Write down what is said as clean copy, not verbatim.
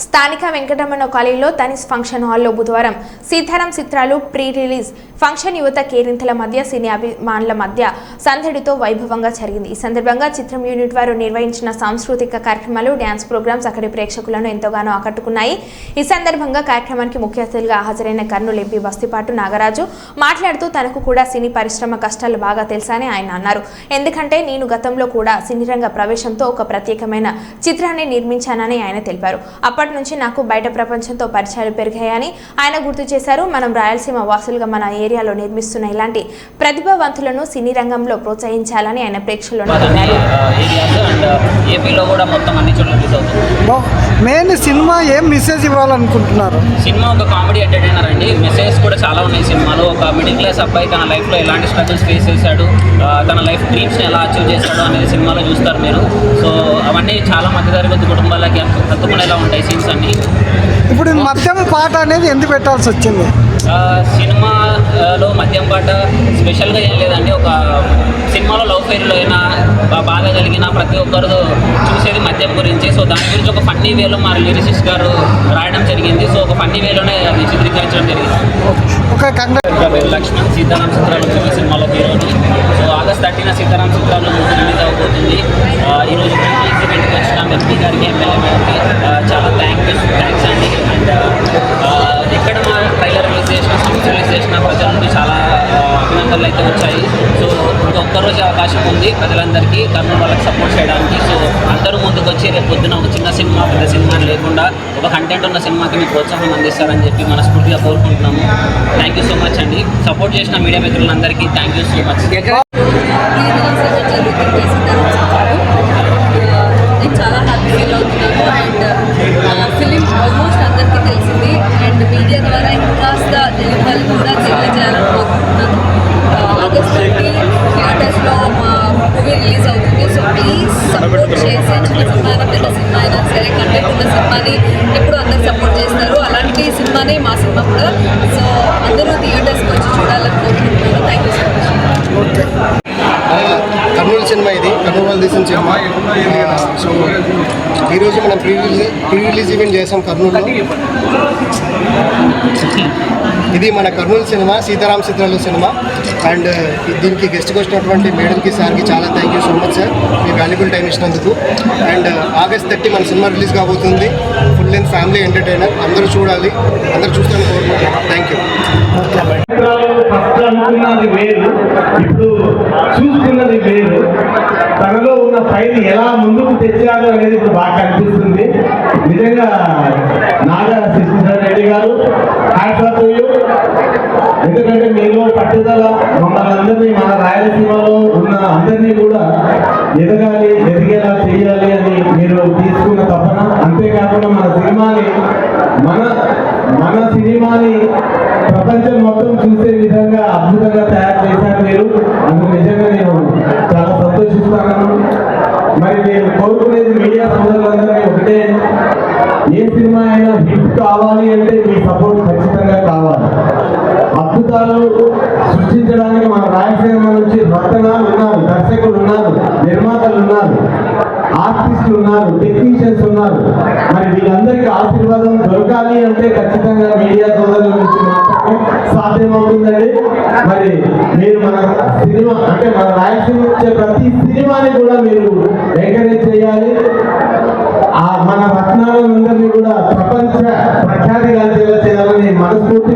స్థానిక వెంకటరమణ కాలేజీలో తనిస్ ఫంక్షన్ హాల్లో బుధవారం సీతారాం చిత్రాలు ప్రీ రిలీజ్ ఫంక్షన్ యువత కేరింతల మధ్య సినీ అభిమానుల మధ్య సందడితో వైభవంగా జరిగింది. ఈ సందర్భంగా చిత్రం యూనిట్ వారు నిర్వహించిన సాంస్కృతిక కార్యక్రమాలు, డ్యాన్స్ ప్రోగ్రామ్స్ అక్కడి ప్రేక్షకులను ఎంతగానో ఆకట్టుకున్నాయి. ఈ సందర్భంగా కార్యక్రమానికి ముఖ్య అతిథిగా హాజరైన కర్నూలు ఎంపీ బస్తిపాటు నాగరాజు మాట్లాడుతూ తనకు కూడా సినీ పరిశ్రమ కష్టాలు బాగా తెలుసని ఆయన అన్నారు. ఎందుకంటే నేను గతంలో కూడా సినీ రంగ ప్రవేశంతో ఒక ప్రత్యేకమైన చిత్రాన్ని నిర్మించానని ఆయన తెలిపారు. అప్పటి నుంచి నాకు బయట ప్రపంచంతో పరిచయాలు పెరిగాయని ఆయన గుర్తు చేశారు. మనం రాయలసీమ వాసులుగా మన ఏరియాలో నిర్మిస్తున్న ఇలాంటి ప్రతిభావంతులను సినీ రంగంలో ప్రోత్సహించాలని ఆయన ప్రేక్షకులను మెయిన్ సినిమా ఏం మెసేజ్ ఇవ్వాలనుకుంటున్నారు? సినిమా ఒక కామెడీ ఎంటర్టైనర్ అండి. మెసేజ్ కూడా చాలా ఉన్నాయి సినిమాలో. ఒక మిడిల్ క్లాస్ అబ్బాయి తన లైఫ్లో ఎలాంటి స్ట్రగుల్స్ ఫేస్ చేశాడు, తన లైఫ్ డ్రీమ్స్ని ఎలా అచీవ్ చేశాడు అనేది సినిమాలో చూస్తారు మీరు. సో అవన్నీ చాలా మధ్యతరగతి కుటుంబాలకి హత్తుకునేలా ఉంటాయి సీన్స్ అన్ని. ఇప్పుడు మద్యం పాట అనేది ఎందుకు పెట్టాల్సి వచ్చింది? సినిమాలో మద్యం పాట స్పెషల్గా ఏం లేదండి. ఒక సినిమాలో లవ్ ఫెయిర్లో అయినా బాధ కలిగిన ప్రతి ఒక్కరు చూసేది మద్యం గురించి. సో దాని గురించి ఒక ఫన్నీ వేలో మా లిరిసిస్ట్ గారు రాయడం జరిగింది. సో ఒక ఫన్నీ వేలోనే అది చిత్రీకరించడం జరిగింది. లక్ష్మణ్ సీతారాం చిత్రాలు సినిమాలో హీరోని. సో ఆగస్ట్ 13 సీతారాం చిత్రాలు రిలీజ్ అవబోతుంది. ఈరోజు ఈవెంట్కి వచ్చిన ఎంపీ గారికి, ఎమ్మెల్యే గారికి చాలా థ్యాంక్స్ అండి. అండ్ ఎక్కడ మా ట్రైలర్ రిలీజ్ చేసిన, సాంగ్స్ రిలీజ్ చేసిన ప్రజల నుండి చాలా అభినందనలు అయితే వచ్చాయి. సో ఒక్కరోజు అవకాశం ఉంది ప్రజలందరికీ కర్నూలు వాళ్ళకి సపోర్ట్ చేయడానికి. సో అందరూ ముందుకు వచ్చి రేపు పొద్దున ఒక చిన్న సినిమా, పెద్ద సినిమా లేకుండా ఒక కంటెంట్ ఉన్న సినిమాకి మీకు ప్రోత్సాహం అందిస్తారని చెప్పి మనస్ఫూర్తిగా కోరుకుంటున్నాము. థ్యాంక్ యూ సో మచ్ అండి. సపోర్ట్ చేసిన మీడియా మిత్రులందరికీ థ్యాంక్ యూ సో మచ్. నేను చాలా హ్యాపీ ఫీల్ అవుతున్నాను. అండ్ ఫిలిం ఆల్మోస్ట్ అందరికీ తెలిసింది. అండ్ మీడియా ద్వారా ఇంకాస్త తెలుగు వాళ్ళు కూడా తెలియజేయాలని కోరుకుంటున్నాను. ఆగస్ట్ 30 థియేటర్స్లో మా మూవీ రిలీజ్ అవుతుంది. సో ప్లీజ్ సపోర్ట్ చేసే, చిన్న సినిమా అయినా పెద్ద సినిమా అయినా సరే కంటెంట్ ఉన్న సినిమాని ఎప్పుడు అందరు సపోర్ట్ చేస్తారు. అలాంటి సినిమానే మా సినిమా కూడా. సో అందరూ థియేటర్స్కి వచ్చి చూడాలని కోరుకుంటున్నాను. Thank you so much. Kurnool cinema, ఇది కర్నూలు వాళ్ళు తీసిన సినిమా. సో ఈరోజు మనం ప్రీ రిలీజ్ ఈవెంట్ చేసాం కర్నూలులో. ఇది మన కర్నూలు సినిమా, సీతారాం చిత్రాలు సినిమా. అండ్ దీనికి గెస్ట్కి వచ్చినటువంటి మేడంకి, సార్కి చాలా thank you so much sir, me valuable time ఇచ్చినందుకు. అండ్ ఆగస్ట్ 30 మన సినిమా రిలీజ్ కాబోతుంది. ఫుల్ లెంత్ ఫ్యామిలీ ఎంటర్టైనర్, అందరూ చూడాలి, అందరూ చూస్తాను కోరుకుంటున్నాను. Thank you. ఫస్ట్ అనుకున్నది వేరు, ఇప్పుడు చూసుకున్నది వేరు. తనలో ఉన్న ఫైల్ ఎలా ముందుకు తెచ్చారు అనేది ఇప్పుడు బాగా కనిపిస్తుంది. నిజంగా నాగా శశిధర్ రెడ్డి గారు హ్యాట్స్ ఆఫ్ టు యు. ఎందుకంటే మీలో పట్టుదల మమ్మల్ని అందరినీ, మన రాయలసీమలో ఉన్న అందరినీ కూడా ఎదిగేలా చేయాలి అని మీరు తీసుకున్న తపన. అంతేకాకుండా మన సినిమాని ప్రపంచం మొత్తం చూసే విధంగా అద్భుతంగా తయారు చేశారు మీరు. అందుకు నిజంగా నేను చాలా సంతోషిస్తాను. మరి నేను కోరుకునేది మీడియా సోదరులందరినీ ఒకటే, ఏ సినిమా అయినా హిట్ కావాలి అంటే మీ సపోర్ట్ ఖచ్చితంగా కావాలి. అద్భుతాలు సృష్టించడానికి మన రాయలసీమ నుంచి రత్నాలు ఉన్నారు, దర్శకులు ఉన్నారు, నిర్మాతలు ఉన్నారు, ఆర్టిస్టులు ఉన్నారు, టెక్నీషియన్స్ ఉన్నారు. మరి వీళ్ళందరికీ ఆశీర్వాదం దొరకాలి అంటే ఖచ్చితంగా మీడియా సోదరుల నుంచి మాత్రమే సాధ్యమవుతుందండి. మరి మీరు మన సినిమా అంటే మన రాయలసీమ వచ్చే ప్రతి సినిమాని కూడా మీరు ఎంకరేజ్ చేయాలి. మన రత్నాలందరినీ కూడా ప్రపంచ ప్రఖ్యాతి గాంచేలా చేయాలని మనస్ఫూర్తి